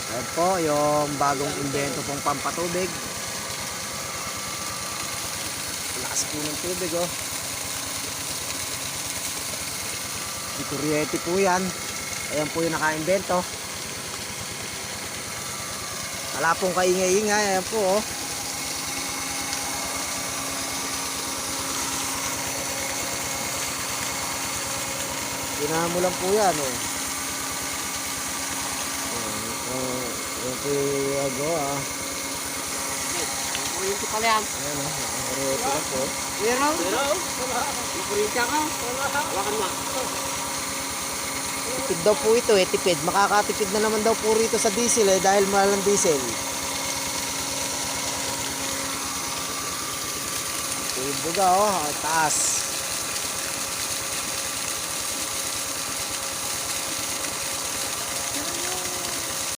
Ayan po yung bagong invento pong pampatubig. Lakas po ng tubig oh. Kuryente po yan. Ayan po yung naka-invento. Wala pong kaingay-ingay. Ayan po oh. Ginahan mo lang po yan oh. Ayan po yung agawa. Kuryente pala yan. Ayan oh. Kuryente lang po. Pero? Kuryente ako. Hawakan mo. Tipid daw po ito eh. Tipid. Makakatipid na naman daw po rito sa diesel eh. Dahil mahal ang diesel. Ito yung buga oh. Taas.